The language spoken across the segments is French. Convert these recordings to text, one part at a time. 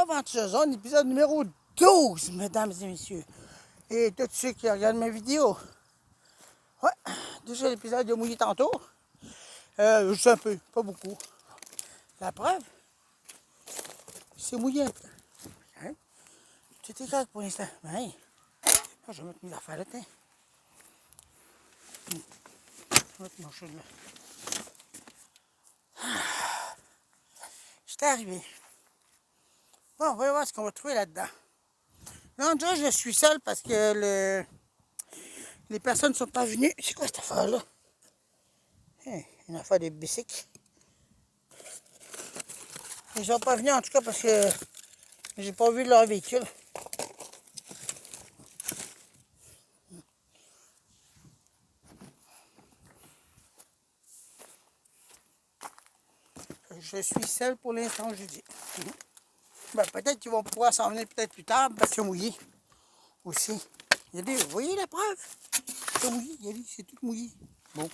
Aventure Zone, épisode numéro 12, mesdames et messieurs. Et tous ceux qui regardent mes vidéos. Ouais, déjà l'épisode a mouillé tantôt. Juste un peu, pas beaucoup. La preuve, c'est mouillé un peu. Hein? Tout est correct pour l'instant. Ben, je vais mettre mes affaires là, tiens. Je vais mettre mon chaud là. J'étais arrivé. Bon, on va voir ce qu'on va trouver là-dedans. Là, déjà, je suis seul parce que les personnes ne sont pas venues. C'est quoi cette affaire-là? Une affaire de bicycle. Ils ne sont pas venus en tout cas parce que j'ai pas vu leur véhicule. Je suis seul pour l'instant, je dis. Ben, peut-être qu'ils vont pouvoir s'en venir peut-être plus tard parce qu'ils sont mouillés aussi. Il y a des... Vous voyez la preuve? C'est mouillé, il y a dit, c'est tout mouillé. Bon.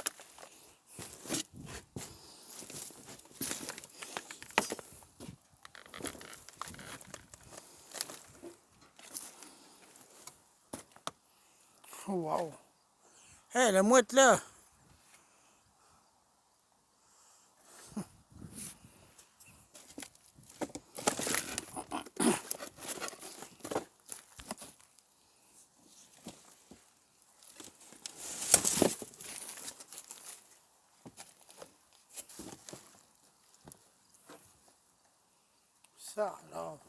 Wow. Hé, la mouette là. Ça alors.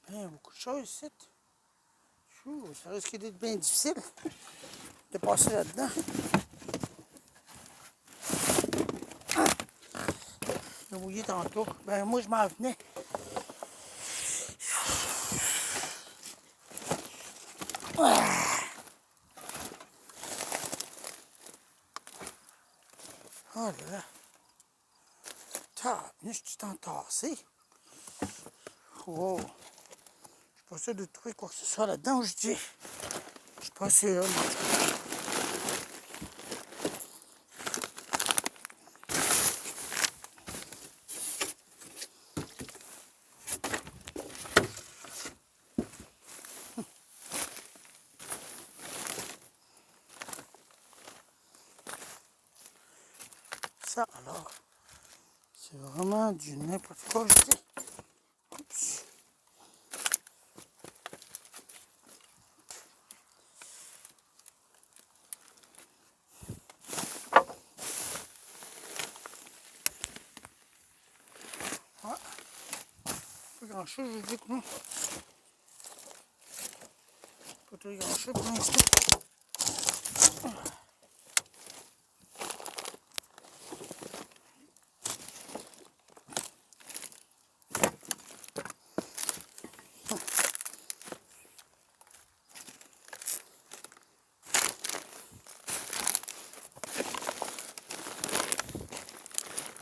Bien, beaucoup de choses ici. Ça risque d'être bien difficile de passer là-dedans. J'ai mouillé tantôt. Ben moi je m'en venais. Oh là là. Je suis entassé. Wow. Je suis pas sûr de trouver quoi que ce soit là-dedans, je dis. Je suis pas sûr. Ça alors. C'est vraiment du n'importe quoi, je dis. Oups. Pas grand chose, je dis que non. Pas très grand chose pour l'instant.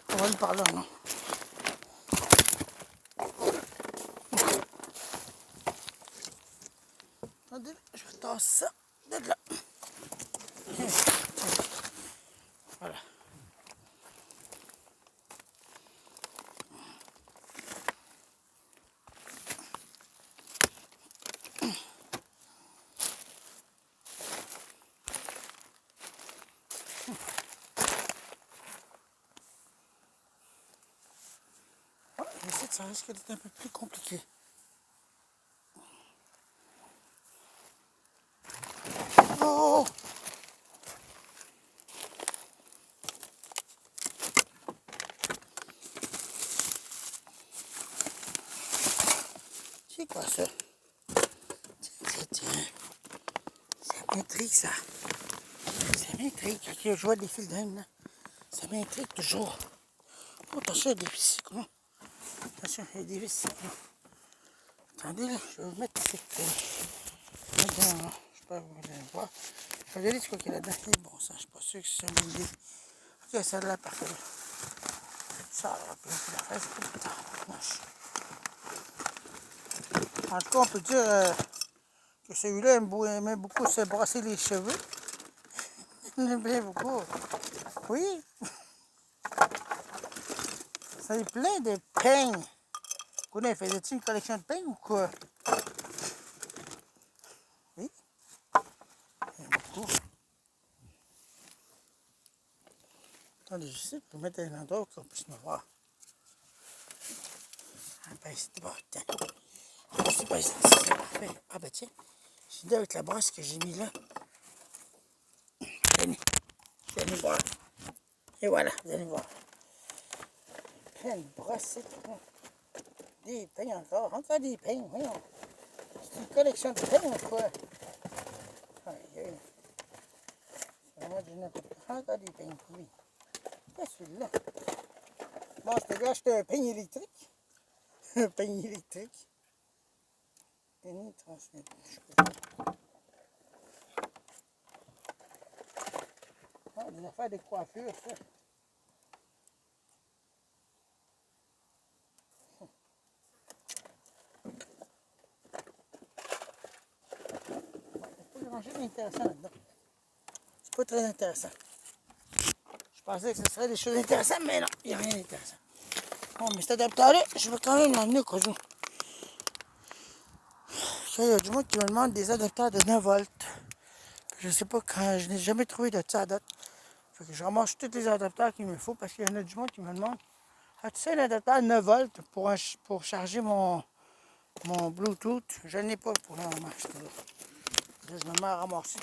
On va aller par là, non? Attendez, je vais tasser ça de là. Voilà. Ici, ça risque d'être un peu plus compliqué. Oh! C'est quoi ça? Tiens. Ça m'intrigue, ça. Ça m'intrigue quand je vois des fils d'âme, là. Ça m'intrigue toujours. Oh, attention, il y a des vis, comment? Attention, il y a des vis. Attendez, là, je vais vous mettre cette... Là-dedans, je sais pas, vous allez voir. Je vais regarder ce qu'il y a là-dedans. C'est bon, ça, je suis pas sûr que c'est une idée. Ok, celle-là, parfait. Ça, là, puis la faire, c'est plus tard. En tout cas, on peut dire que celui-là aime beaucoup se brasser les cheveux. Il aime bien beaucoup. Oui. Ça est plein de peignes. Coudin, faisais-tu une collection de pain ou quoi? Oui? Il y en a beaucoup. Attendez, je sais, je peux mettre un endroit qu'on puisse me voir. Ah ben, c'est bon, attends. C'est pas ici, c'est parfait. Ah ben tiens, j'ai dit avec la brosse que j'ai mis là. Tenez, vous allez voir. Et voilà, vous allez voir. Plein de brossettes. Des pains encore des pains, voyons. C'est une collection de pains ou quoi? Aïe, aïe. C'est vraiment du n'importe quoi. Encore des pains, oui. Qu'est-ce que celui-là? Bon, je t'ai acheté un pain électrique. Un pain électrique. Une transmettre. Ah, des affaires de coiffure, ça. Il n'y a pas grand-chose d'intéressant là-dedans. C'est pas très intéressant. Je pensais que ce serait des choses intéressantes, mais non, il n'y a rien d'intéressant. Bon, mais cet adaptateur-là, je vais quand même l'emmener au cas où. Il y a du monde qui me demande des adaptateurs de 9 volts. Je sais pas quand, je n'ai jamais trouvé de ça à date. Fait que je ramasse tous les adaptateurs qu'il me faut parce qu'il y en a du monde qui me demande: as-tu sais un adaptateur 9 volts pour charger mon Bluetooth? Je n'ai pas pour le moment. Là, je me mets à ramasser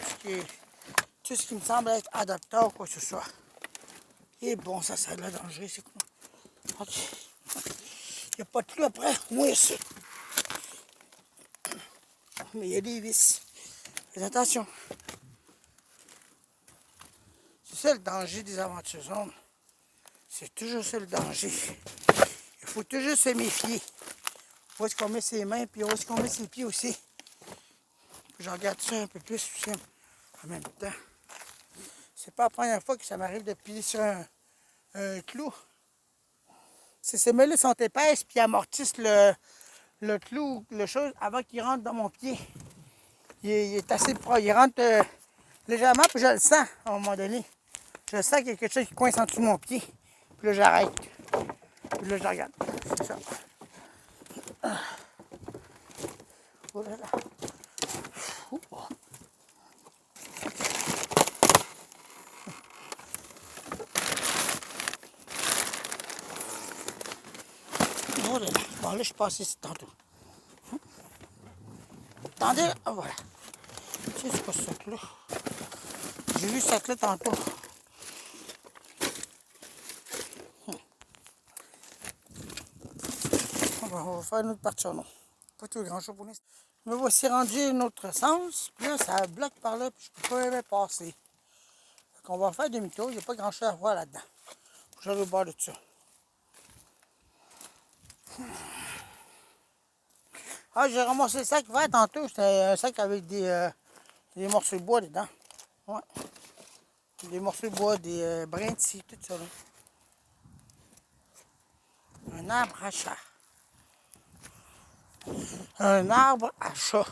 tout ce qui me semble être adaptateur ou quoi que ce soit. Et bon, ça a de la danger, c'est quoi? Ok. Il n'y a pas de clou après, moi ça. Mais il y a des vis. Fais attention. C'est ça le danger des aventures zones. C'est toujours ça le danger. Il faut toujours se méfier. Où est-ce qu'on met ses mains, puis où est-ce qu'on met ses pieds aussi. Je regarde ça un peu plus aussi en même temps. C'est pas la première fois que ça m'arrive de piler sur un clou. Ces semelles sont épaisses, puis amortissent le clou, le chose, avant qu'il rentre dans mon pied. Il est assez proche. Il rentre légèrement, puis je le sens à un moment donné. Je sens qu'il y a quelque chose qui coince en dessous de mon pied. Puis là, j'arrête. Puis là, je regarde. C'est ça. Oh là là. Oh. Oh là là. Bon, là, je suis passé ici tantôt. Attendez, là. Oh, voilà. Tu sais, c'est pas ça là. J'ai vu ça là tantôt. On va faire une autre partie, non. Pas tout grand chose pour l'instant. Me voici rendu un autre sens. Puis là, ça bloque par là, puis je peux pas même passer. On va faire demi-tour. Il n'y a pas grand chose à voir là-dedans. J'arrive au bord de ça. Ah, j'ai ramassé le sac vert tantôt. C'était un sac avec des morceaux de bois dedans. Ouais. Des morceaux de bois, des brins de scie, tout ça là. Un arbre à chat. Un arbre à chat.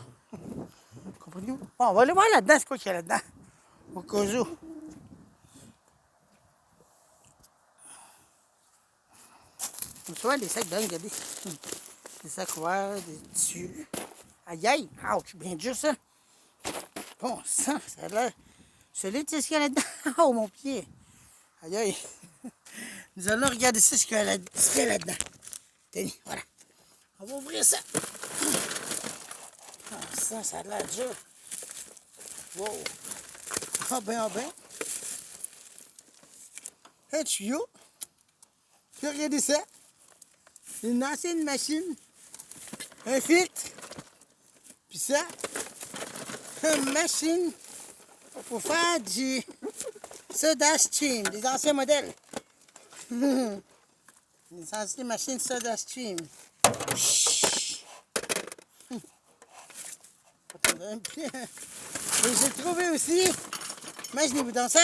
Comprenez-vous? Bon, on va aller voir là-dedans, c'est quoi qu'il y a là-dedans. Au cas où. Tu vois, des sacs dedans, regardez. Des sacs ouverts, des tissus. Aïe aïe, ouch, bien dur ça. Bon sang, ça a l'air. Celui tu sais ce qu'il y a là-dedans? Oh mon pied. Aïe aïe. Nous allons regarder ça, ce qu'il y a là-dedans. Tenez, voilà. On va ouvrir ça. Ah, ça a l'air dur. Wow. Ah ben, ah ben. Un tuyau. Regardez ça. Une ancienne machine. Un filtre. Puis ça. Une machine pour faire du soda stream. Des anciens modèles. Des anciennes machines soda stream. Et j'ai trouvé aussi, imaginez-vous dans ça,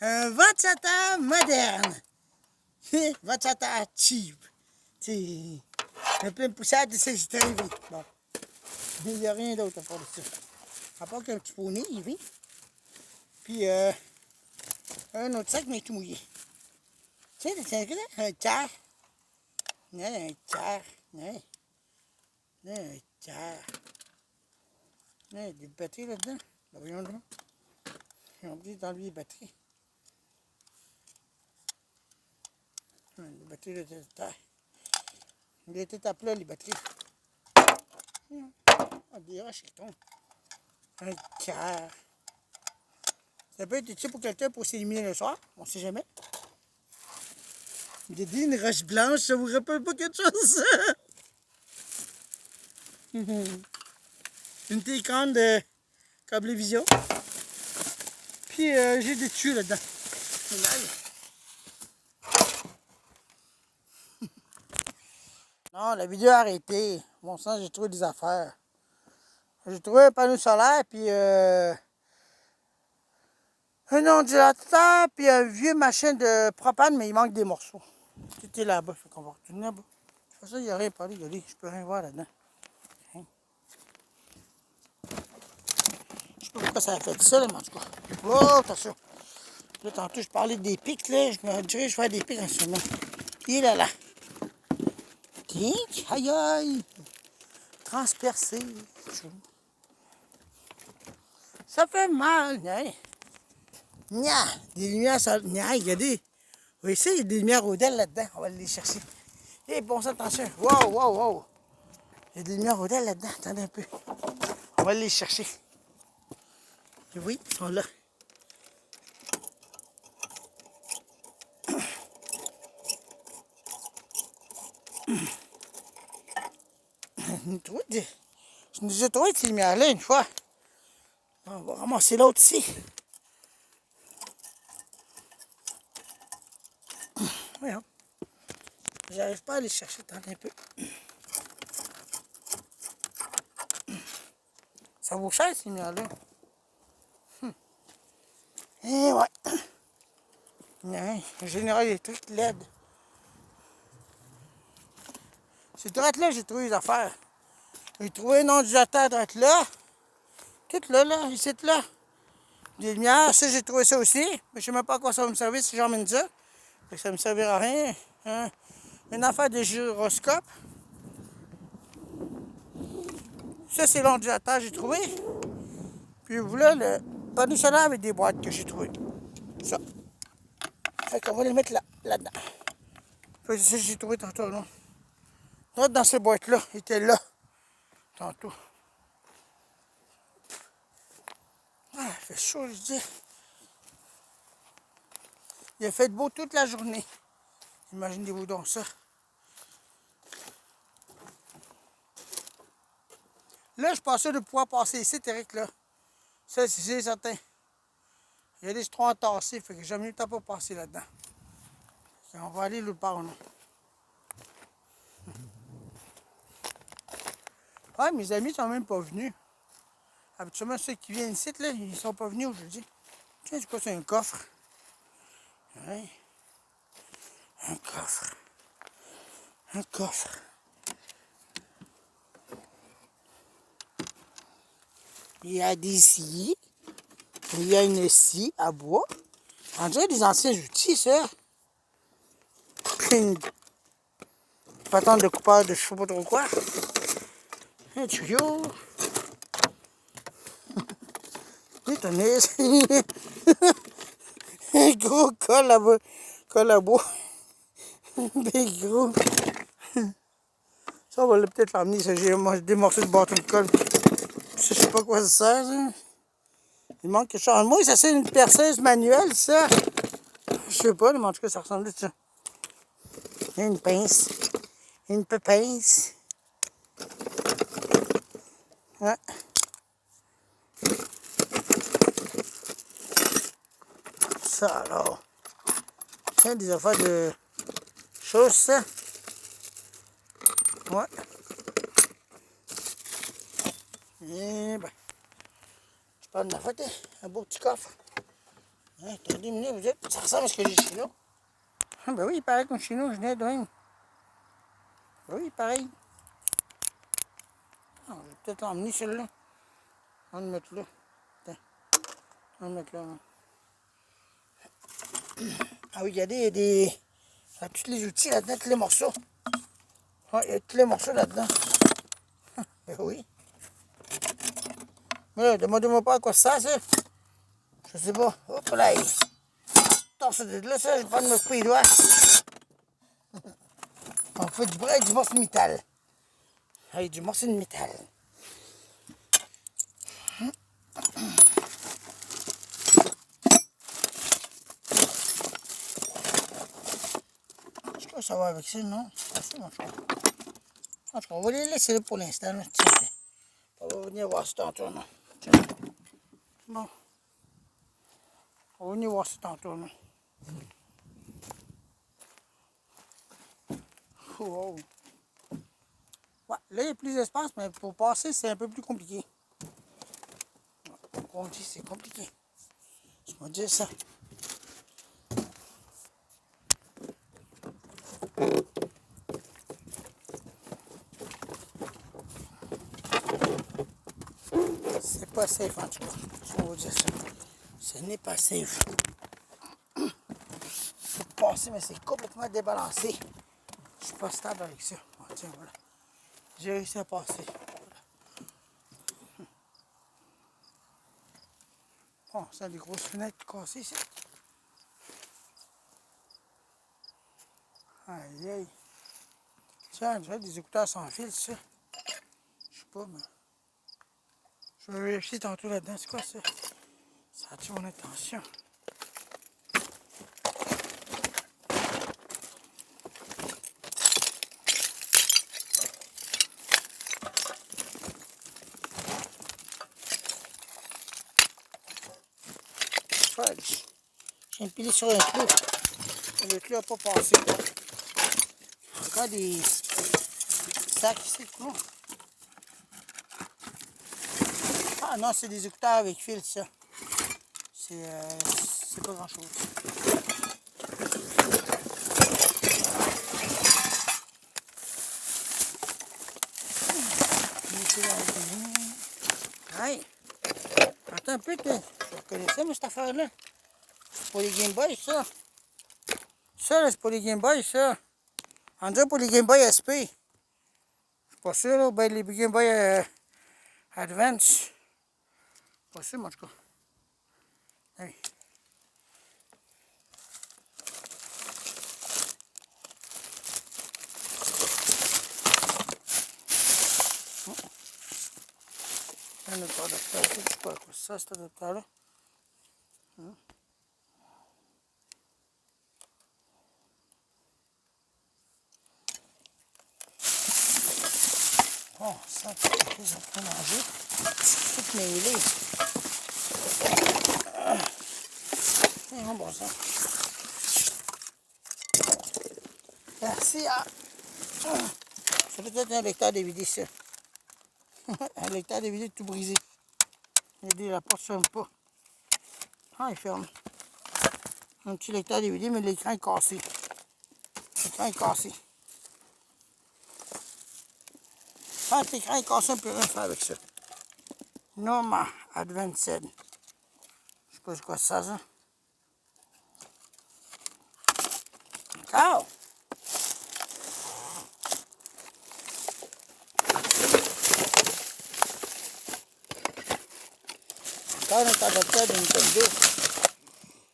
un ventilateur moderne. Ventilateur cheap. C'est un peu une poussière de ça, c'est arrivé. Bon, il n'y a rien d'autre à part de ça. À part qu'un petit poney, il vit. Puis un autre sac, mais tout mouillé. Tu sais, c'est un terre. un tiers. Un tiers. Il y a des batteries là-dedans. Ben, voyons donc. J'ai oublié d'enlever les batteries. Les batteries de terre. Il était à plat, les batteries. Ah, des roches qui tombent. Un tiers. Ça peut être utile pour quelqu'un pour s'éliminer le soir. On ne sait jamais. J'ai dit une roche blanche, ça vous rappelle pas quelque chose? Une télécommande de Cablevision. Puis j'ai des tuyaux là-dedans. Non, la vidéo a arrêté. Bon sang, j'ai trouvé des affaires. J'ai trouvé un panneau solaire, puis un ondulateur, puis un vieux machine de propane, mais il manque des morceaux. Tout est là-bas, fait qu'on va retourner là-bas. De toute façon, il n'y a rien parlé, regardez, je peux rien voir là-dedans. Hein? Je sais pas pourquoi ça a fait ça, là, mais en tout cas. Oh, attention. Là, tantôt, je parlais des pics, là. Je me dirais, je vais faire des pics en ce moment. Il est là. Tink, aïe aïe. Transpercé. Ça fait mal, hein? Nya, des lumières, ça. Nya, regardez. Oui, ici, il y a des lumières Odell là-dedans. On va aller les chercher. Eh, bon, ça, attention. Wow, wow, wow. Il y a des lumières Odell là-dedans. Attendez un peu. On va aller les chercher. Et oui, ils sont là. Je nous ai trouvé ces lumières-là une fois. On va ramasser l'autre ici. Voyons. J'arrive pas à les chercher. Attendez un peu. Ça vaut cher, ces lumières-là. Eh ouais. Non, général électrique LED. C'est droite là, j'ai trouvé les affaires. J'ai trouvé un ondulateur droite là. Tout là, ici, là. Des lumières, ça, j'ai trouvé ça aussi. Mais je sais même pas à quoi ça va me servir si j'emmène ça. Ça ne me servira à rien. Hein? Une affaire de gyroscope. Ça, c'est l'ondulateur que j'ai trouvé. Puis voilà le panneau solaire avec des boîtes que j'ai trouvé. Ça. Fait qu'on va les mettre là-dedans. Fait que ça, j'ai trouvé tantôt, non? Dans ces boîtes-là, il était là. Tantôt. Ah, il fait chaud, je dis. Il a fait beau toute la journée. Imaginez-vous donc ça. Là, je suis pas sûr de pouvoir passer ici, Eric, là. Ça, c'est certain. Il y a des trop entassés, fait que j'aime mieux pas passer là-dedans. On va aller l'autre part, non? Ah, mes amis sont même pas venus. Habituellement, ceux qui viennent ici, là, ils sont pas venus aujourd'hui. Tiens, c'est quoi, c'est un coffre? Oui. Un coffre. Un coffre. Il y a des scies. Il y a une scie à bois. On dirait des anciens outils, ça. Puis une patente de coupage de je sais pas trop quoi. Un tuyau. Des tonnes. Un gros col à bois. Col à bois. Des gros. Ça, on va peut-être l'emmener. J'ai des morceaux de bâton de colle. Je sais pas quoi ça sert, ça. Il manque quelque chose. Moi, ça c'est une perceuse manuelle, ça. Je sais pas, mais en tout cas, ça ressemble à ça. Il y a une pince. Une pince. Ouais. Ça, alors. Tiens, des affaires de choses, ça. Ouais. Et ben. Je parle de la photo. Un beau petit coffre. Hein, attendez une minute, vous êtes. Ça ressemble à ce que j'ai chez nous. Ah, ben oui, pareil comme chez nous, je venais de même. Oui, pareil. Ah, je vais peut-être l'emmener celui-là. On va le mettre là. Attends. On va le mettre là. Hein. Ah oui, regardez, il y a des. Il y a tous les outils là-dedans, tous les morceaux. Ah, il y a tous les morceaux là-dedans. Ben oui. Mais là, demande-moi pas à quoi ça, c'est. Je sais pas. Hop là, il torse de là, ça, je vais prendre mon coup les doigts. On fait du bras avec du morceau de métal. Avec du morceau de métal. Je crois que ça va avec ça, non? C'est ça, en tout cas. En tout cas, on va les laisser là pour l'instant. Tiens, on va venir voir ça tantôt, non? Tiens. Bon. On va venir voir ça tantôt, non? Wow. Ouais, là, il y a plus d'espace, mais pour passer, c'est un peu plus compliqué. On dit c'est compliqué. Je vais dire ça. C'est pas safe en tout cas. Je vais dire ça. Ce n'est pas safe. Faut passer, mais c'est complètement débalancé. Je suis pas stable avec ça. Oh, tiens, voilà. J'ai réussi à passer. Bon, ça a des grosses fenêtres cassées ici. Aïe aïe. Tiens, des écouteurs sans fil, ça. Je sais pas, mais. Je vais vérifier tantôt là-dedans. C'est quoi ça? Ça attire mon attention. J'ai empilé sur un clou. Le clou n'a pas passé. Encore des sacs ici, le clou. Ah non, c'est des écouteurs avec fil, ça. C'est pas grand chose. Hey! Attends un peu, je reconnais ça, mais cette affaire-là. C'est pour les Game Boy, ça. Ça, c'est pour les Game Boy, ça. On dirait pour les Game Boy SP. Je suis pas sûr, là. Ben, les Game Boy Advance. Pas sûr, mais en tout cas. Hey. Un autre adaptateur, je sais pas quoi ça, cet adaptateur-là. Bon, ça, c'est plus en train de manger. Tout mêlé. C'est un bon sang. Merci à... Ça peut être un lecteur DVD, ça. Un lecteur DVD tout brisé. La porte ne ferme pas. Ah, il ferme. Un petit lecteur DVD, mais l'écran est cassé. L'écran est cassé. Quand l'écran est cassé, on ne peut rien faire avec ça. Norma Advanced. Je sais pas c'est quoi ça, ça. Encore. Encore notre adaptateur de Nintendo.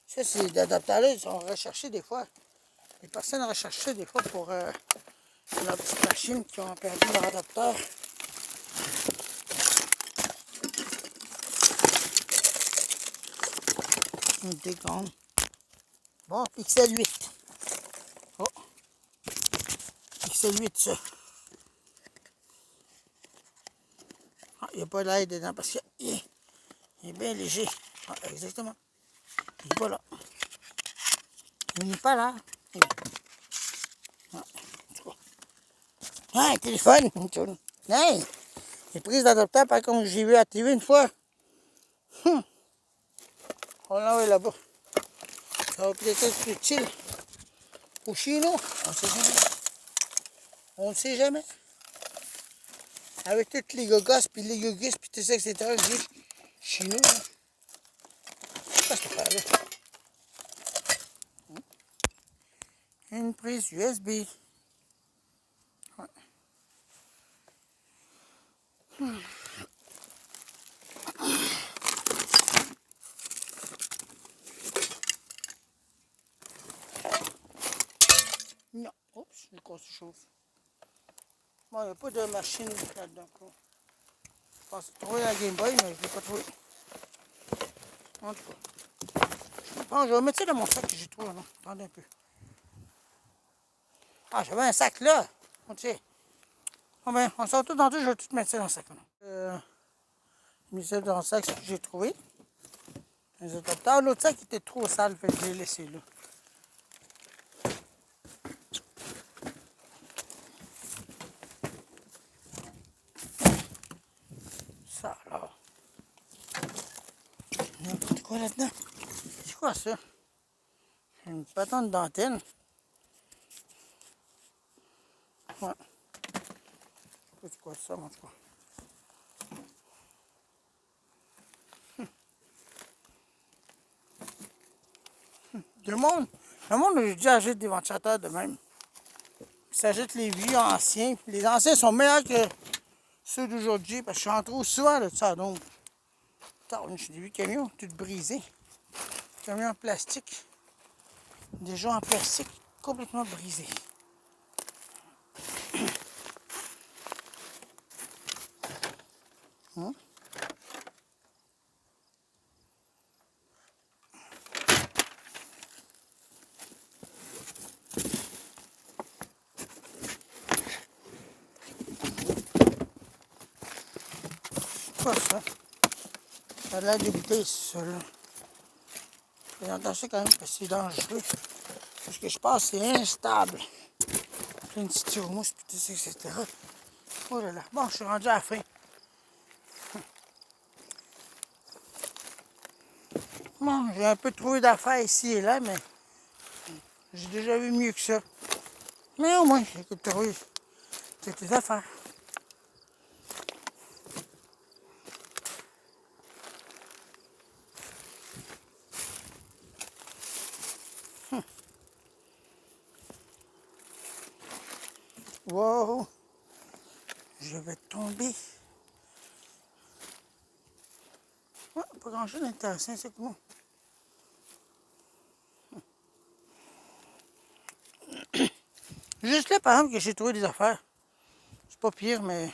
Ça, c'est des adaptateurs-là, ils sont recherchés des fois. Les personnes recherchent ça des fois pour leur petite machine qui ont perdu leur adaptateur. Une décompte. Bon, XL8. Oh. XL8, ça. Ah, il n'y a pas d'air dedans parce qu'il est bien léger. Ah, exactement. Il n'est pas là. Il n'est pas là. Ah, un téléphone. Hey, les prises d'adaptateur, par contre, j'ai vu à la TV une fois. On l'a envoyé là-bas. Ça va peut-être être utile. Ou chez nous, on ne sait jamais. On ne sait jamais. Avec toutes les gogos, puis les gogos, puis tout ça, etc. Chez nous, hein. C'est pas cette affaire-là. Une prise USB. Ouais. casse les choses. Bon, il n'y a pas de machine là-dedans. Je pensais trouver la Game Boy, mais je ne l'ai pas trouvé. En tout cas. Bon, je vais mettre ça dans mon sac que j'ai trouvé. Non? Attendez un peu. Ah, j'avais un sac là. On sait. Bon ben, on sort tout dans tout, je vais tout mettre ça dans le sac. J'ai mis ça dans le sac, ce que j'ai trouvé. Les adaptateurs, l'autre sac était trop sale, fait que je l'ai laissé là. Ça alors. N'importe quoi là-dedans. C'est quoi ça? Une patente d'antenne. Ouais. C'est quoi ça, en tout cas? Le monde aujourd'hui achète des ventilateurs de même. Ils s'achètent les vieux anciens. Les anciens sont meilleurs que ceux d'aujourd'hui parce que j'en trouve souvent de ça. Donc, j'ai vu camions tout brisés. Camions en plastique. Déjà en plastique complètement brisés. Hein? Quoi ça? Ça a l'air de bouteilles, ça là. Fais attention quand même parce que c'est dangereux. Parce que je pense que c'est instable. Plein de styromousse, etc. Oh là là. Bon, je suis rendu à la fin. Bon, j'ai un peu trouvé d'affaires ici et là, mais j'ai déjà vu mieux que ça. Mais au moins, j'ai trouvé toutes les affaires. Wow! Je vais tomber. Ouais, pas grand chose d'intéressant, c'est que moi. Juste là, par exemple, que j'ai trouvé des affaires. C'est pas pire, mais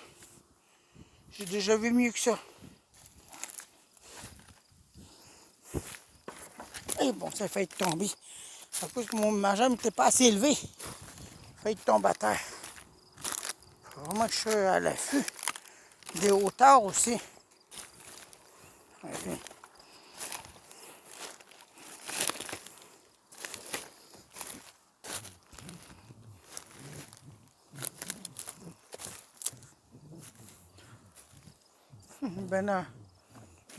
j'ai déjà vu mieux que ça. Et bon, ça a failli tomber. À cause que ma jambe n'était pas assez élevée. Ça a failli tomber à terre. Faut vraiment que je sois à l'affût. Des hauteurs aussi. Ouais. Ben non,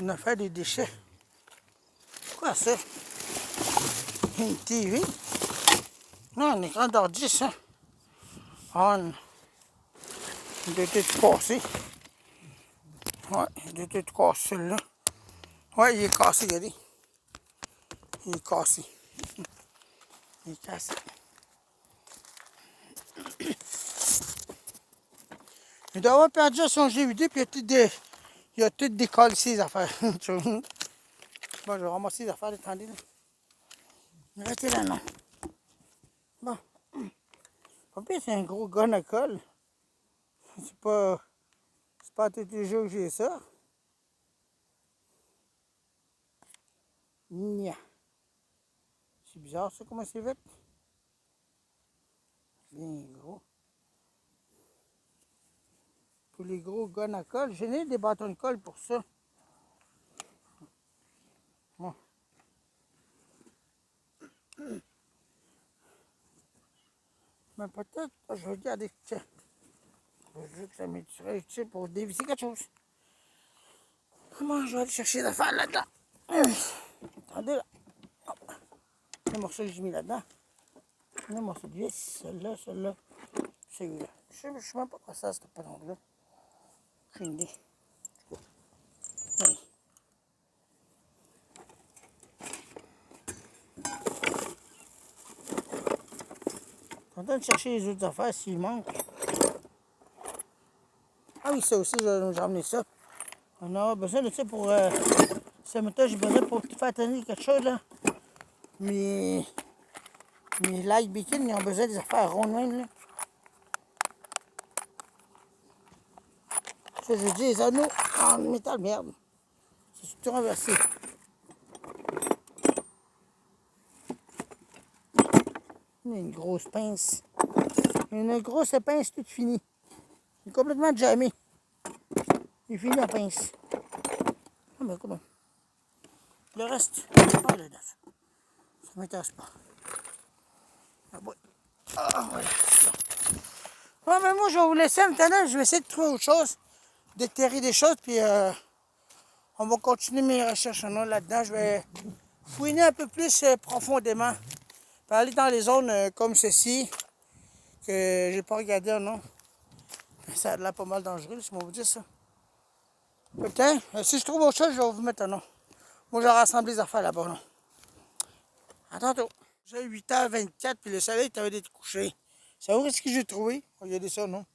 une affaire des déchets. Quoi ça? Une TV? Non, un écran d'ordi, ça. Ah, non. Il doit être cassé. Ouais, il doit être cassé, celui-là. Ouais, il est cassé, regardez. Il est cassé. Il est cassé. Il doit avoir perdu son jeu vidéo, puis il a tout décollé ses affaires. Bon, je vais ramasser les affaires, attendez. Là. Restez là, non. Bon. Pas pire, c'est un gros gun à colle. C'est pas tous les jours que j'ai ça. Nya. C'est bizarre, ça, comment c'est fait. Bien gros. Pour les gros guns à colle, j'ai des bâtons de colle pour ça. Bon. Mais peut-être, je vais regarder, tiens. Je veux que ça m'éturait utile pour dévisser quelque chose. Comment je vais aller chercher l'affaire là-dedans? Attendez là. Les morceaux que j'ai mis là-dedans. Les morceaux de vis, celle-là, celui-là. Je sais même pas quoi ça, cette patente-là. J'ai une idée. Oui. Je suis en train de chercher les autres affaires s'il manque. Ah oui, ça aussi, j'ai emmené ça. On a besoin de ça pour... ce matin, j'ai besoin pour faire tenir quelque chose, là. Mes light bikini, ils ont besoin des affaires rondes même, là. Ça, je dis les anneaux en métal, merde. C'est tout renversé. Une grosse pince. Une grosse pince toute finie. Il est complètement jamais. Il finit la pince. Ah, mais comment? Le reste, ah, là, ça m'intéresse pas. Ah, ouais. Ah, voilà. Ouais, mais moi, je vais vous laisser maintenant. Je vais essayer de trouver autre chose, déterrer des choses, puis on va continuer mes recherches là-dedans. Je vais fouiner un peu plus profondément. Puis aller dans les zones comme ceci, que j'ai pas regardé, non. Ça a l'air pas mal dangereux, si on vous dire ça. Putain, si je trouve autre chose, je vais vous mettre un nom. Moi, j'ai rassemblé les affaires là-bas, non. À tantôt. J'ai 8h24, puis le soleil était couché. Savez-vous ce que j'ai trouvé? Regardez ça, non?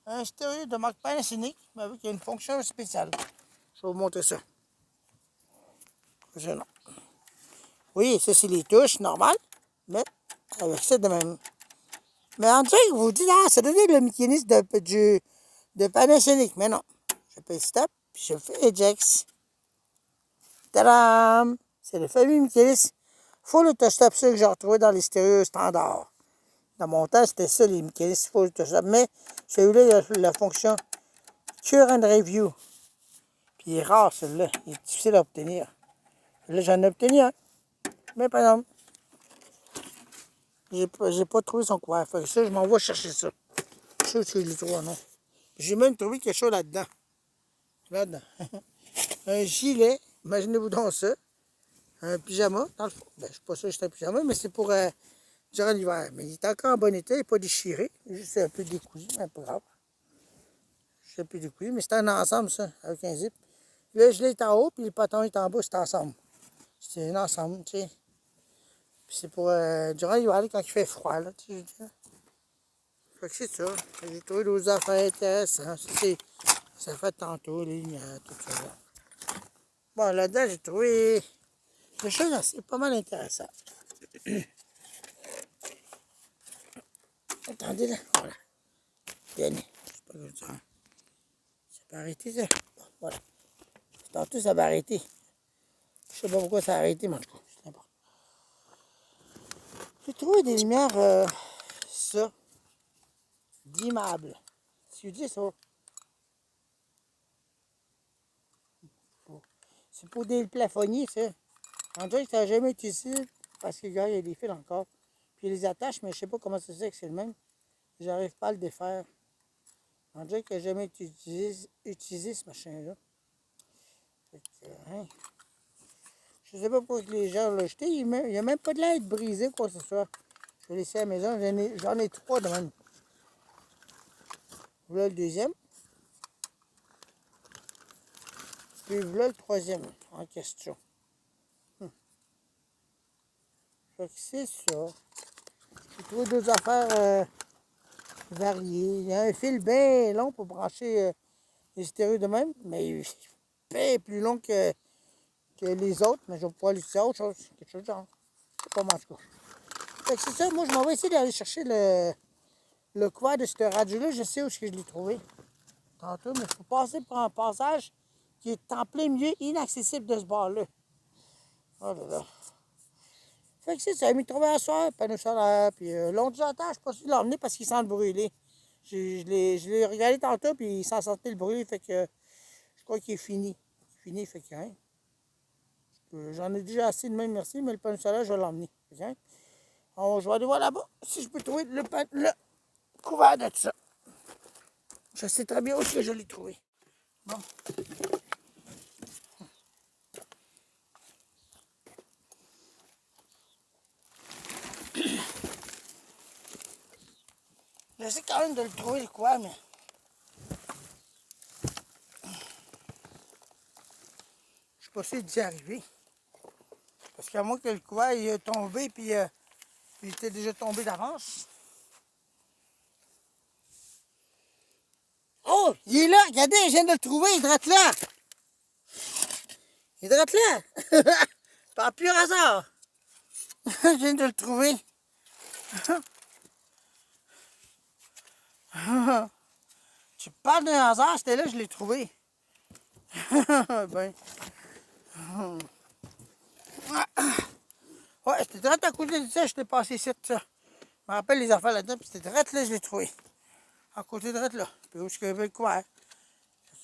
Un stéréo de marque Panasonic, mais avec une fonction spéciale. Je vais vous montrer ça. Non. Oui, ça, c'est les touches normales, mais avec ça de même. Mais en dirait que vous dites, ah, ça donnait le mécanisme de Panasonic. Mais non. Je fais stop, puis je fais eject. Tadam! C'est le fameux mécanisme full autostop, ça que j'ai retrouvé dans les stéréos standards. Dans mon temps, c'était ça, les mécanismes full autostop. Mais celui-là, il a la fonction Current Review. Puis il est rare, celui-là. Il est difficile à obtenir. Là, j'en ai obtenu un. Mais par exemple, j'ai pas trouvé son couvert. Fait que ça, je m'en vais chercher ça. Je sais si je le trouve, non. J'ai même trouvé quelque chose là-dedans. Là-dedans. Un gilet. Imaginez-vous donc ça. Un pyjama, dans le fond. Ben, je ne suis pas sûr que c'est un pyjama, mais c'est pour durant l'hiver. Mais il est encore en bon état, il n'est pas déchiré. Juste un peu décousu, mais pas grave. Juste un peu décousu, mais c'est un ensemble, ça, avec un zip. Le gilet est en haut, puis le pantalon est en bas, c'est ensemble. C'est un ensemble, tu sais. Puis c'est pour durant l'hiver, quand il fait froid, là, tu sais. Fait que c'est ça. J'ai trouvé d'autres affaires intéressantes. Ça fait tantôt, les lumières, tout ça. Là. Bon, là-dedans, j'ai trouvé des choses assez pas mal intéressantes. Attendez là, voilà. Tenez, je sais pas comment ça. Ça peut arrêter ça. Bon, voilà. Tantôt ça va arrêter. Je sais pas pourquoi ça a arrêté, mais en tout cas, c'est n'importe. J'ai trouvé des lumières, ça, dimmables. Tu dis ça. C'est pour des plafonniers, ça. On dirait que ça n'a jamais été ici, parce que regarde, il y a des fils encore. Puis il les attache, mais je sais pas comment ça se fait que c'est le même. J'arrive pas à le défaire. On dirait qu'il n'a jamais été utilisé ce machin-là. Hein. Je sais pas pourquoi les gens l'ont jeté. Il n'y a même pas de l'air brisé, quoi que ce soit. Je vais laisser à la maison. J'en ai 3 de même. Voilà le deuxième. Puis voilà le troisième en question. Fait que c'est ça. J'ai trouvé d'autres affaires variées. Il y a un fil bien long pour brancher les stéréos de même, mais bien plus long que les autres. Mais je vais pouvoir l'utiliser à autre chose. Quelque chose de genre. C'est pas mal, quoi. Fait que c'est ça. Moi, je m'en vais essayer d'aller chercher le couvert de ce radio-là. Je sais où je l'ai trouvé. Tantôt, mais il faut passer par un passage qui est en plein milieu inaccessible de ce bord-là. Oh là là. Fait que c'est ça, il m'est trouvé à soir, panneau solaire, puis l'ondulateur, je ne sais pas si l'emmener parce qu'il sent le brûler. Je l'ai regardé tantôt, puis il sent sortir le brûler, fait que je crois qu'il est fini. Fini, fait que hein. J'en ai déjà assez de même, merci, mais le panneau solaire, je vais l'emmener. Hein. Alors, je vais aller voir là-bas si je peux trouver le couvert de tout ça. Je sais très bien où je l'ai trouvé. Bon. J'essaie quand même de le trouver, le couvert, mais... je suis pas sûr d'y arriver. Parce qu'à moins que le couvert il est tombé, puis il était déjà tombé d'avance. Oh, il est là, regardez, je viens de le trouver, il est là. Il est là. Par pur hasard. Je viens de le trouver. Je parle d'un hasard, c'était là que je l'ai trouvé. Ben. Ouais, c'était direct à côté de ça, je l'ai passé ici, ça. Je me rappelle les affaires là-dedans, puis c'était direct là, je l'ai trouvé. À côté de là. Puis où est-ce qu'il y avait le couvert?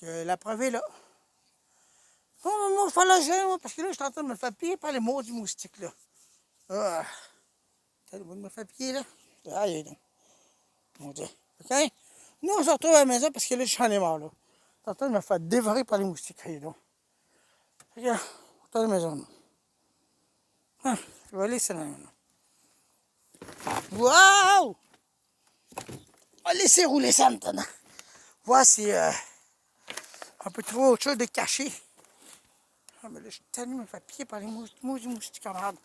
La preuve est là. Non, il fallait que j'aille, moi, parce que là, je suis en train de me faire piller par les maudits moustiques, là. Ah. T'as le bout de me faire piller, là? Aïe, donc. Mon Dieu. OK? Nous, on se retrouve à la maison parce que là, j'en ai marre, là. Je suis en train de me faire dévorer par les moustiques, aïe, donc. OK, on retourne à la maison, là. Ah, je vais aller ça là, maintenant. Waouh! On va laisser rouler ça maintenant. Voir si on peut trouver autre chose de caché. Ah, mais là, je suis tellement me faire pied par les moustiques, camarades.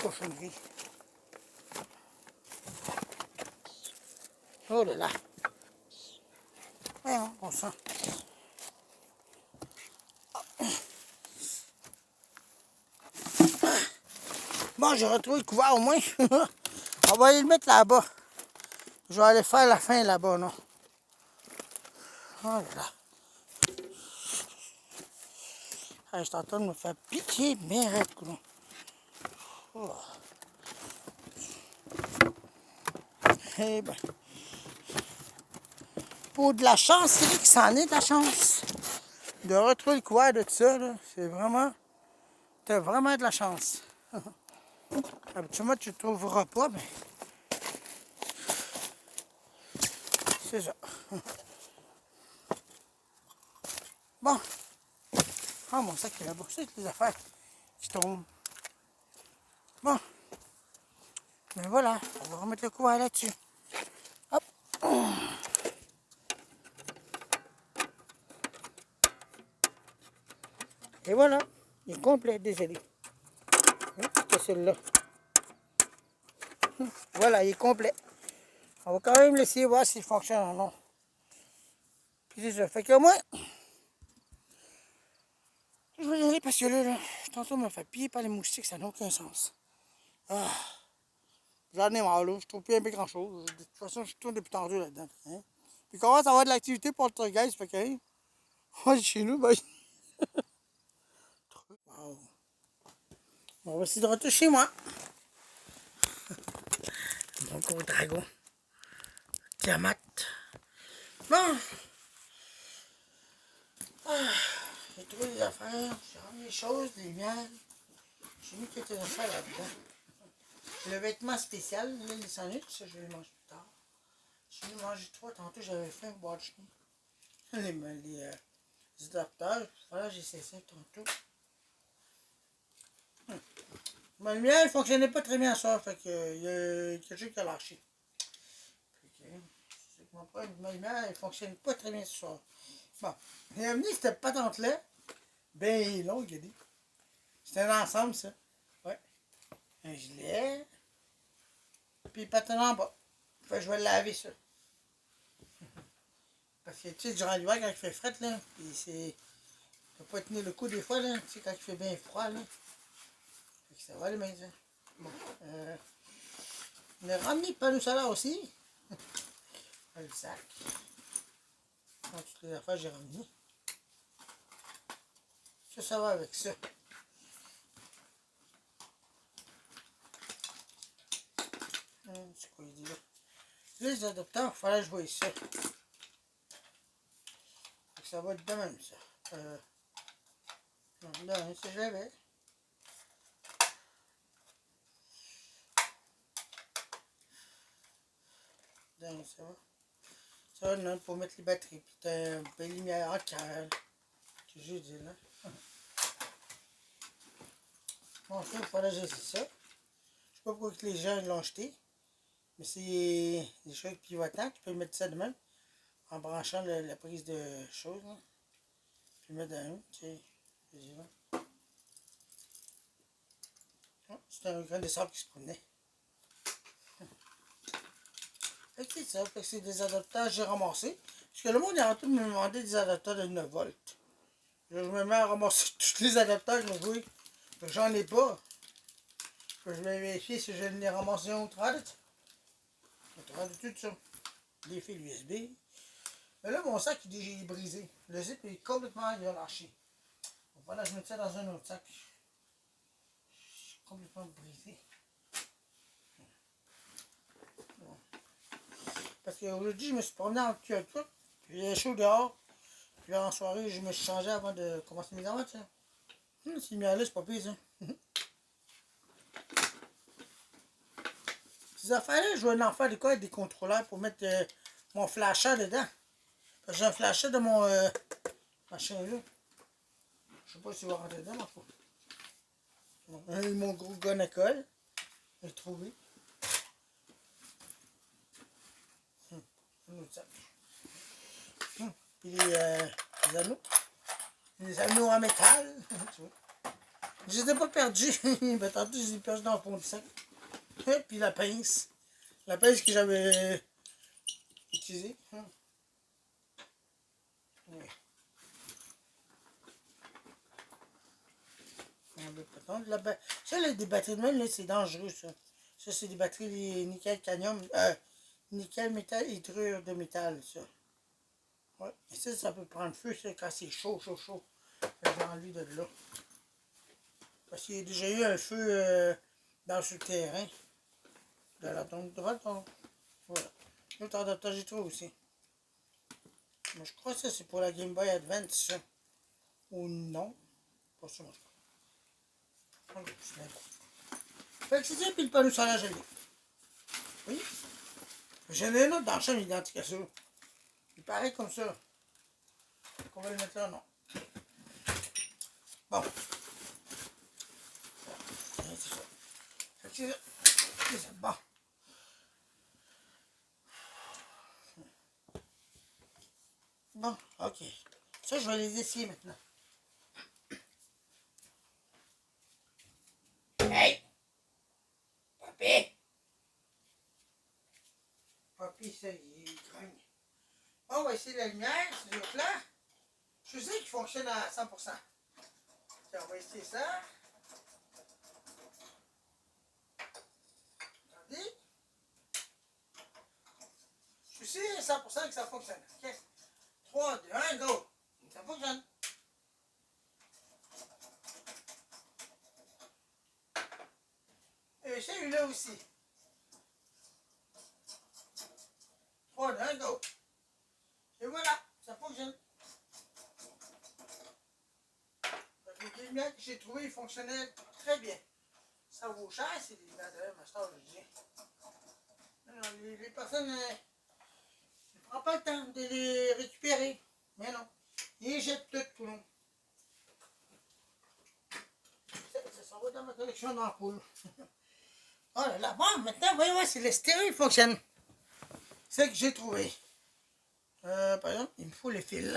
Cochonnerie. Oh là là. Voyons, bon sang. Bon, j'ai retrouvé le couvert au moins. On va aller le mettre là-bas. Je vais aller faire la fin là-bas, non? Oh là là. Ah, je suis en train de me faire piquer, merde, coulon. Oh. Eh ben. Pour de la chance, c'est vrai que ça en est de la chance. De retrouver le couvert de tout ça, là, c'est vraiment... T'as vraiment de la chance. Habituellement, tu ne le trouveras pas, mais... C'est ça. Bon. Ah, mon sac est là-bas. C'est les affaires qui tombent. Bon. Mais voilà, on va remettre le couvert là-dessus. Hop. Et voilà. Il est complet, désolé. C'était celui-là. Voilà, il est complet. On va quand même l'essayer voir s'il fonctionne ou non. Puis c'est ça. Fait que moi, je vais y aller parce que là, tantôt, on m'a fait piller par les moustiques, ça n'a aucun sens. Ah, j'en ai marre, là. Je trouve plus un peu grand-chose. De toute façon, je tourne depuis tantôt là-dedans. Hein? Puis comment ça va de l'activité pour le truc, guys? Fait que, hein, on est chez nous, ben... Wow. On va essayer de retourner chez moi. Mon gros dragon. Tiamat. Bon. Ah, j'ai trouvé des affaires, j'ai ramené des choses, des miels. J'ai mis quelques affaires là-dedans. Le vêtement spécial, là, les sandwichs, ça, je vais les manger plus tard. J'ai dû manger 3, tantôt j'avais fait un bois de chenille. Les adapteurs, voilà, j'ai cessé tantôt. Ma lumière ne fonctionnait pas très bien ce soir, fait que il y a quelque chose qui a lâché. C'est que ma lumière ne fonctionne pas très bien ce soir. Bon, j'ai amené cette patente-là, ben longue, il a dit. C'est un ensemble, ça. Ouais. Un gilet. Puis le pantalon en bas. Fait que je vais le laver, ça. Parce que, tu sais, durant l'hiver, quand il fait fret, là, puis c'est... Tu peux pas tenir le coup des fois, là, tu sais, quand il fait bien froid, là. Fait que ça va, les mains, ça. Bon, on a ramené le panneau solaire aussi. Le sac. Donc, toutes les affaires, j'ai ramené. Ça va avec ça. C'est quoi il dit là? Les adapteurs, il fallait que je voie ça. Ça va être de même, ça. Non, c'est j'avais. Ça va. Ça va, non, pour mettre les batteries. Puis t'as une belle lumière en cale. Que j'ai dit là. Bon, ça, il fallait que j'essaie ça. Je sais pas pourquoi les gens l'ont acheté. Mais c'est des choses pivotantes. Tu peux mettre ça de même. En branchant la prise de choses. Là. Puis mettre dans tu sais. C'était un grain de sable qui se promenait. Fait que c'est ça. Fait que c'est des adapteurs que j'ai ramassés. Parce que le monde est en train de me demander des adapteurs de 9 volts. Je me mets à ramasser tous les adapteurs que je veux. J'en ai pas. Je vais vérifier si je les ramasse au travers de tout ça. Des fils USB. Mais là, mon sac, il est brisé. Le zip est complètement lâché. Voilà, je mets ça dans un autre sac. Complètement brisé. Bon. Parce qu'aujourd'hui, je me suis promené en cul à tout. Puis il est chaud dehors. Puis en soirée, je me suis changé avant de commencer mes aventures. C'est mis à l'aise, c'est pas pire, ça. Ces affaires-là, je vais en faire avec des contrôleurs pour mettre mon flasher dedans. Parce que j'ai un flasher de mon machin-là. Je sais pas s'il va rentrer dedans, mais faut. Mon gros gun à colle. J'ai trouvé. Un autre sac. Puis les anneaux. Les anneaux en métal. Je les ai pas perdus. Ben, tantôt, je les ai perdus dans le fond du sac. Et puis la pince. La pince que j'avais utilisée. Oui. Ça, là, des batteries de même, là, c'est dangereux, ça. Ça, c'est des batteries nickel cadmium. Nickel, métal, hydrure de métal, ça. Ouais. Et ça peut prendre feu, ça, quand c'est chaud, chaud, chaud. Dans lui de là. Parce qu'il y a déjà eu un feu dans ce terrain. De la tombe de bâton. Voilà. L'autre adaptateur, j'ai trouvé aussi. Mais je crois que ça, c'est pour la Game Boy Advance, ça. Ou non. Pas ça, moi. Fait que c'est ça, puis le panneau solaire, je l'ai. Oui. J'en ai un autre dans le champ identique à ça. Il paraît comme ça. On va le mettre là, non. Bon. C'est ça. Fait que c'est ça. Bon. Bon, ok. Ça, je vais les essayer maintenant. Hey! Papy! Papy, ça, il grogne. Bon, on va essayer la lumière, c'est l'autre là. Je sais qu'il fonctionne à 100%. Tiens, on va essayer ça. Attendez. Je suis sûr à 100% que ça fonctionne. Ok. 3, 2, 1, go! Ça fonctionne. Et celui-là aussi. 3, 2, 1, go! Et voilà, ça fonctionne. Les lumières que j'ai trouvées fonctionnaient très bien. Ça vaut cher, c'est des lumières de rêve, ma star, je dis. Les personnes ne prennent pas le temps de les récupérer. Mais non. Ils jettent tout le long. Ça va dans ma collection d'ampoules. Oh là là, bon, maintenant, voyons voir si le stéréo fonctionne. C'est ce que j'ai trouvé. Par exemple, il me faut les fils.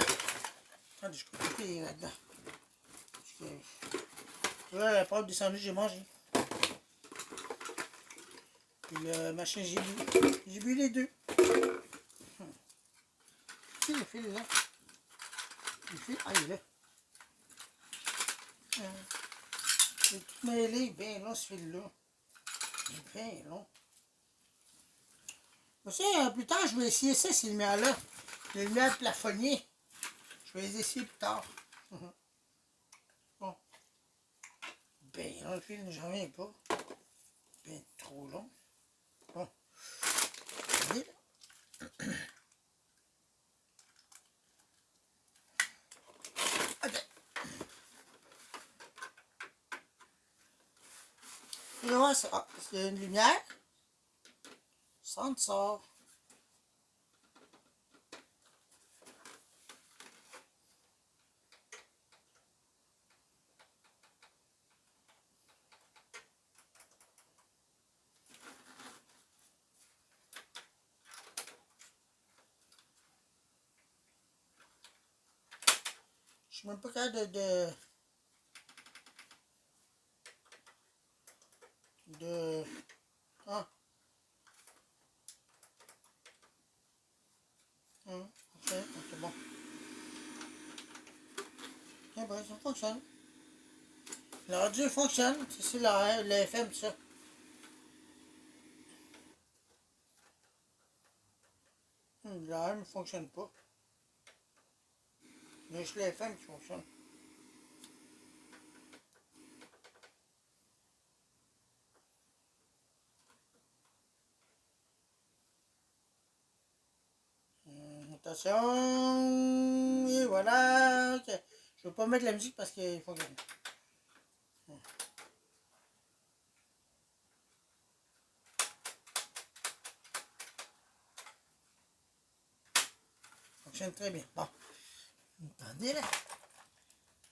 Attendez, je peux couper là-dedans. Là, la pâte descendue, j'ai mangé. Puis le machin, j'ai bu les deux. C'est le fil là. Le fil, ah, il est là. Il est tout mêlé, bien long ce fil-là. Il est bien long. Aussi, plus tard, je vais essayer ça, ces lumières-là. Les lumières plafonnées. Je vais les essayer plus tard. Bon. Ben long le fil, j'en reviens pas. Ben trop long. Bon. Regardez là. Et là, c'est une lumière. Ça en sort. Je suis même pas capable ah. Ok, c'est bon. Eh ben, ça fonctionne. Le radio fonctionne. C'est le FM, ça. La AM ne fonctionne pas. Il y a juste les FM qui fonctionnent. Attention. Et voilà. Ok. Je ne veux pas mettre la musique parce qu'il faut gagner. Fonctionne très bien. Bon. Attendez là.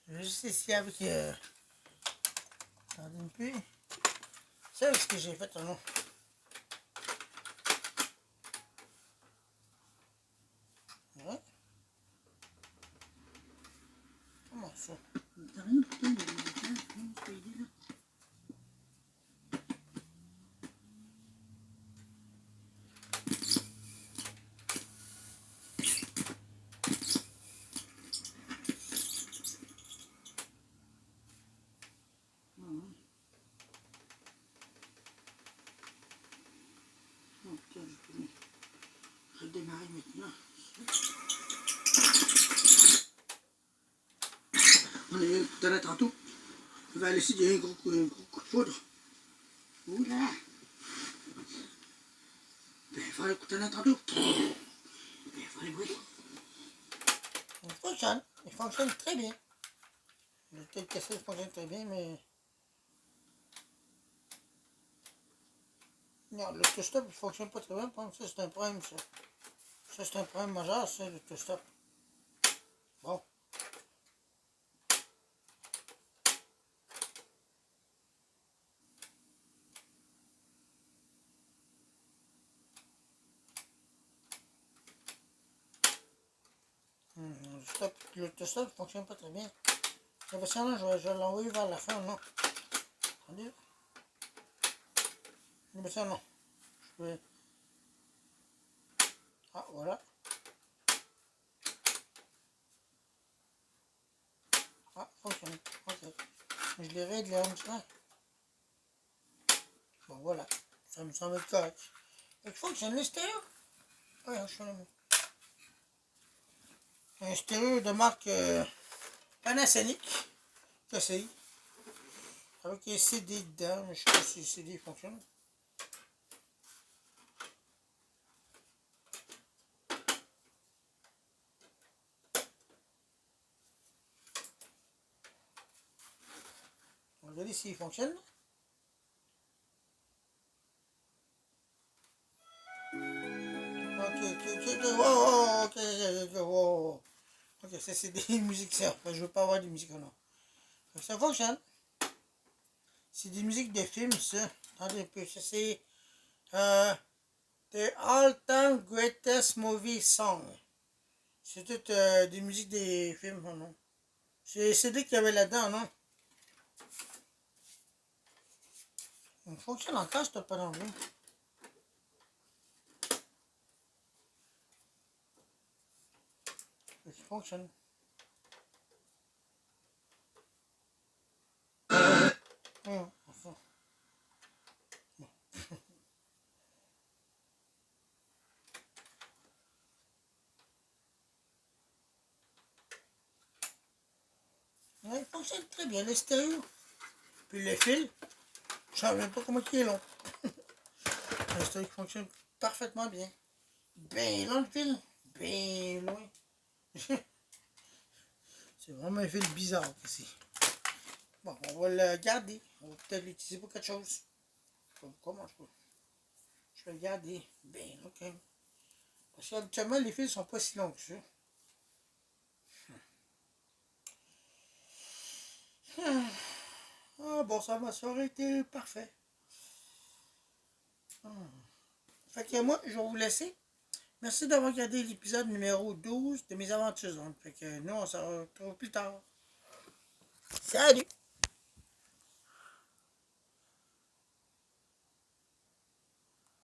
Je vais juste essayer avec... Attendez un peu. C'est ce que j'ai fait, non? Ouais. Comment ça? T'as rien pourtant, il y a des éclats, comment tu peux aider là? Ok, je vais démarrer maintenant. On est tout à l'heure tantôt. On va laisser un gros coup de foudre. Oula! Ben, il faut écouter là tantôt. Ben, il faut aller bruit. Il fonctionne très bien. Le tel cassette fonctionne très bien, mais... Non, l'autostop il fonctionne pas très bien. Ça, c'est un problème, ça. Ça, c'est un problème majeur, ça, l'autostop. Bon. L'autostop ne fonctionne pas très bien. La version là, je vais l'envoyer vers la fin, non? Attendez. La version non. Je vais... Ah, voilà. Ah, fonctionne. Ok. Je les règle là, maintenant. Bon, voilà. Ça me semble correct. Il fonctionne le stéréo. Ouais, je suis là. Un stéréo de marque Panasonic. KCI. Avec un CD dedans, mais je sais pas si le CD fonctionne. On va regarder s'il fonctionne. Ok, ça c'est des musiques ça. Je veux pas avoir des musiques non. Ça fonctionne. C'est des musiques de films, ça. Attendez un peu, ça c'est The All Time Greatest Movie Song. C'est toutes des musiques des films, non? C'est CD qu'il y avait là-dedans, non? Il fonctionne encore, ce panneau-là. Il fonctionne. Enfin. Ouais, il fonctionne très bien, le stéréo. Puis le fil, je ne sais même pas comment il est long. Le stéréo fonctionne parfaitement bien. Bien long le fil. Bien loin. C'est vraiment un fil bizarre ici. Bon, on va le garder. On va peut-être l'utiliser pour quelque chose. Comment je vais le garder bien long quand même. Parce qu'habituellement, les fils sont pas si longs que ça. Ah bon, ça aurait été parfait. Fait que moi, je vais vous laisser. Merci d'avoir regardé l'épisode numéro 12 de mes aventures. Fait que nous, on se retrouve plus tard. Salut!